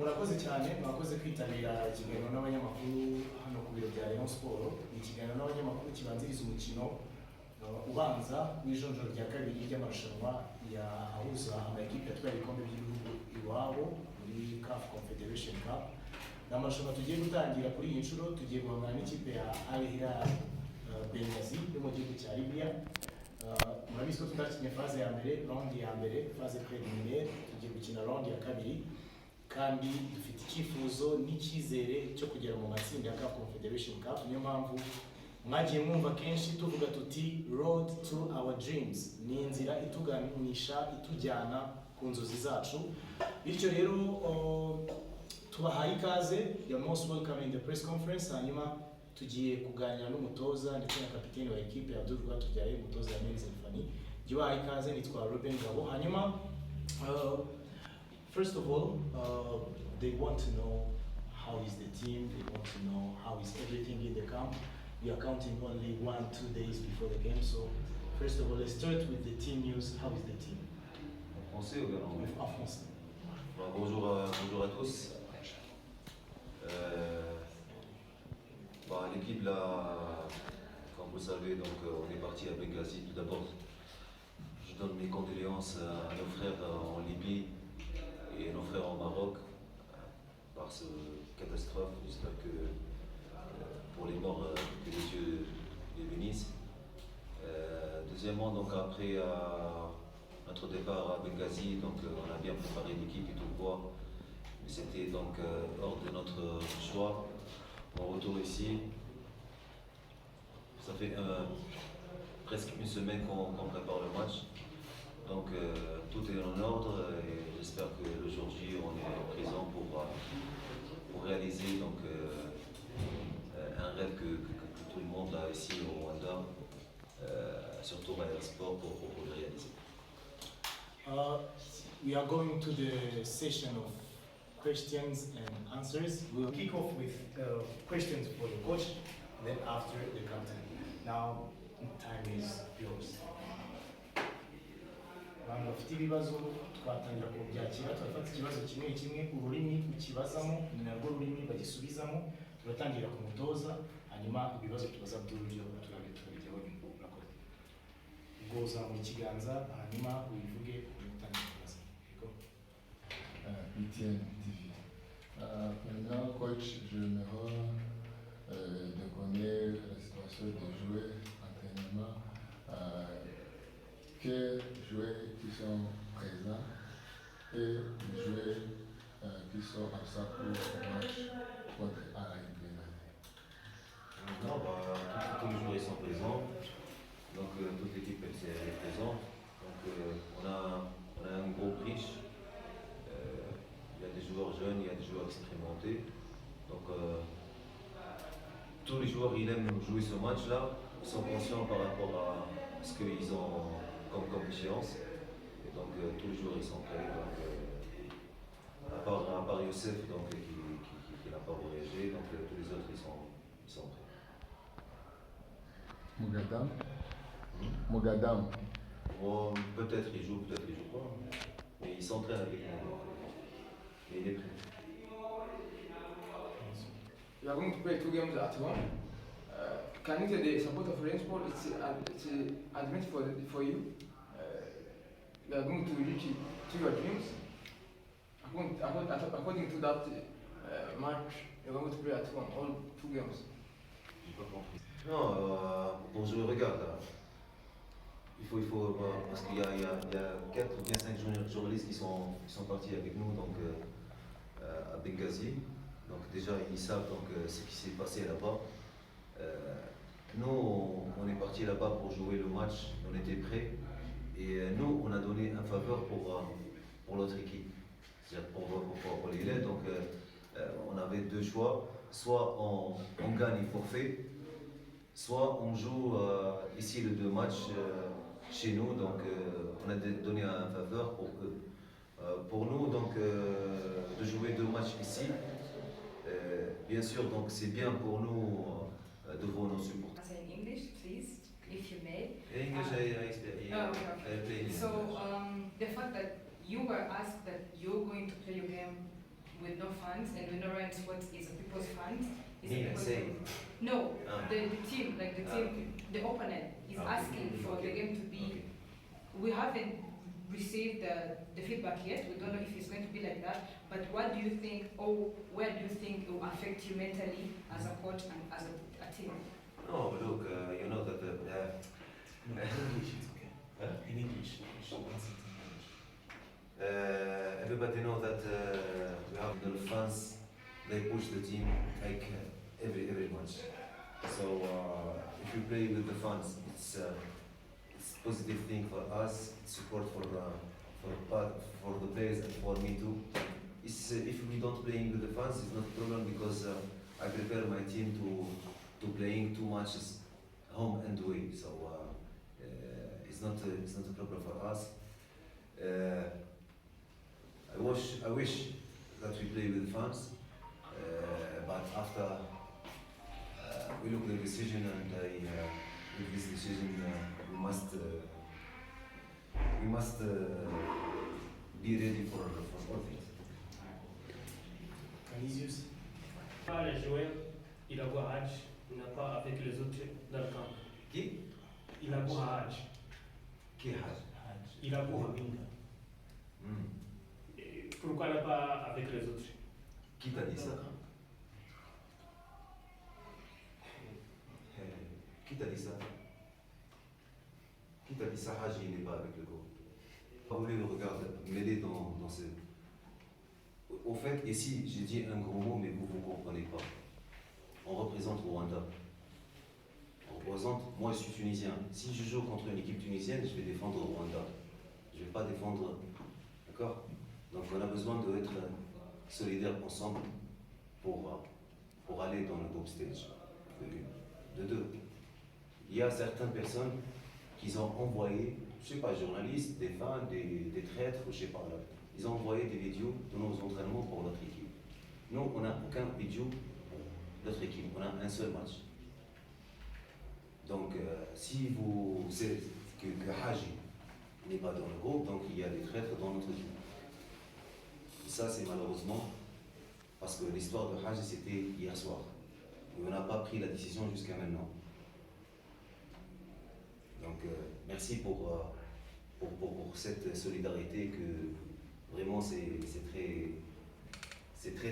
murakoze cyane mwakoze kwitabira ikiganiro n'abanyamakuru hano ku biro bya Rayon Sport. Ni ikiganiro n'abanyamakuru kibanziriza umukino ubanza w'ijonjoro rya kabiri ry'amarushanwa ahuza amakipe atwara ibikombe by'igihugu iwabo muri CAF Confederation Cup. Ni amarushanwa tugiye gutangira kuri iyi nshuro, tugiye guhangana n'ikipe ya Al Hilal Benghazi yo mu gihugu cya Libya. Murabizi ko tutakinnye faze ya mbere, round ya mbere, faze preliminaire, tugiye gukina round ya kabiri, kandi dufite icyifuzo n'icyizere cyo kugera mu matsinda ya CAF Confederation Cup. Niyo mpamvu mwagiye mwumva kenshi tuvuga tuti road to our dreams, ni inzira ituganisha itujyana ku nzozi zacu. Bityo rero tubahaye ikaze, you are most welcome in the press conference. Hanyuma tugiye kuganira n'umutoza ndetse na kapiteni wa ekipe Abdul Rwatubyaye, umutoza wa Men's Fani. Jibahaye ikaze, nitwa Ruben Gabo. Hanyuma first of all, they want to know how is the team, they want to know how is everything in the camp. We are counting only 1-2 days before the game, so first of all, let's start with the team news. How is the team? En français ou bien en anglais? En français. Bonjour à tous. L'équipe là, comme vous savez, donc on est parti à Benghazi. Tout d'abord, je donne mes condoléances à nos frères en Libye et nos frères au Maroc par cette catastrophe. J'espère que pour les morts, que les dieux les bénissent. Deuxièmement, donc après notre départ à Benghazi, donc on a bien préparé l'équipe et tout le bois, mais c'était donc hors de notre choix. Mon retour ici, ça fait presque une semaine qu'on prépare le match, donc tout est en ordre et j'espère que le jour J on est présent pour réaliser donc un rêve que tout le monde a ici au Rwanda, surtout à Sport pour le réaliser. We are going to the session of questions and answers. We will kick off with questions for the coach, then after the captain. Now, time is yours. Abantu bafite ibibazo twatangira kubyakira, turafata ikibazo kimwe kimwe, ururimi ukibazamo ni narwo rurimi bagisubizamo, turatangira ku mutoza, hanyuma ibibazo tubaza by'uburyo turabijyaho nyuma. Murakoze. Ubwo uzamura ikiganza, hanyuma ubivuge utangira kubaza. Yego. BTN TV. Maintenant, coach, j'aimerais de connaître la situation des joueurs, entraînement, quels joueurs qui sont présents et les joueurs qui sont absents pour le match contre Al Hilal. Non, tous les joueurs sont présents, donc toute l'équipe est présente. Donc on a un groupe riche. Il y a des joueurs jeunes, il y a des joueurs expérimentés. Donc tous les joueurs ils aiment jouer ce match-là, ils sont conscients par rapport à ce qu'ils ont comme échéance. Et donc tous les joueurs ils sont prêts. Donc, à part Youssef donc, qui n'a pas voyagé, donc tous les autres ils sont prêts. Mogadam. Bon, peut-être il joue, peut-être il joue pas. Mais il s'entraîne avec nous. Et il est prêt. You are going to play 2 games at home. Can you say the support of Rayon Sport it's advantage for you? You are going to reach to your dreams. According to that match, you are going to play at home all 2 games. J'ai pas compris. Non, pour jouer, regarde. Il faut parce qu'il y a 4 ou bien 5 journalistes qui sont partis avec nous donc, à Benghazi. Donc déjà ils savent donc, ce qui s'est passé là-bas. Nous on est partis là-bas pour jouer le match, on était prêts. Et nous on a donné un faveur pour l'autre équipe, c'est-à-dire pour les Hilal. Donc on avait 2 choix, soit on gagne forfait, soit on joue ici les 2 matchs chez nous, donc on a donné un faveur pour eux. Pour nous, donc, de jouer 2 matchs ici, bien sûr, donc c'est bien pour nous devant nos supporters. In English, please, if you may. English, I play. Okay. So the fact that you were asked that you're going to play your game with no funds and we know rent what is a people's funds. Is Me, I because say. no, Ah. the team, like the team, Okay. the opponent is Okay. asking for the Okay. game to be. Okay. We haven't received the feedback yet. We don't know if it's going to be like that. But what do you think, or where do you think it will affect you mentally as a coach and as a team? No, but look, you know that No, in English, it's okay. Huh? In English, you should answer it in English. everybody know that we have the fans. They push the team like every match. So if you play with the fans, it's positive thing for us. It's support for the players and for me too. It's if we don't playing with the fans, it's not a problem because I prepare my team to playing 2 matches home and away. So it's not a problem for us. I wish that we play with fans, but after we look at the decision and with this decision we must be ready for all things. Canisius? Pas les joueurs, il a beau Hajj, il n'a pas avec les autres dans le camp. Qui? Il a beau Hajj, Qui Haj? il a beau Winga. Et pourquoi il n'a pas avec les autres? Qui t'a dit ça? Qui t'a dit ça? Qui t'a dit ça? Haji n'est pas avec le groupe. Vous voulez le regarder, m'aider dans ce. Au fait, ici, j'ai dit un gros mot, mais vous ne comprenez pas. On représente Rwanda. On représente, moi je suis tunisien. Si je joue contre une équipe tunisienne, je vais défendre Rwanda. Je ne vais pas défendre. D'accord? Donc on a besoin d'être solidaires ensemble pour aller dans le groupe stage. De deux. Il y a certaines personnes qui ont envoyé, je sais pas, journalistes, des fans, des traîtres, je sais pas, là. Ils ont envoyé des vidéos de nos entraînements pour notre équipe. Nous, on n'a aucun vidéo pour notre équipe, on a un seul match. Donc, si vous savez que Haji n'est pas dans le groupe, donc il y a des traîtres dans notre équipe. Et ça, c'est malheureusement parce que l'histoire de Haji, c'était hier soir. Et on n'a pas pris la décision jusqu'à maintenant. Donc, merci pour cette solidarité que vraiment c'est très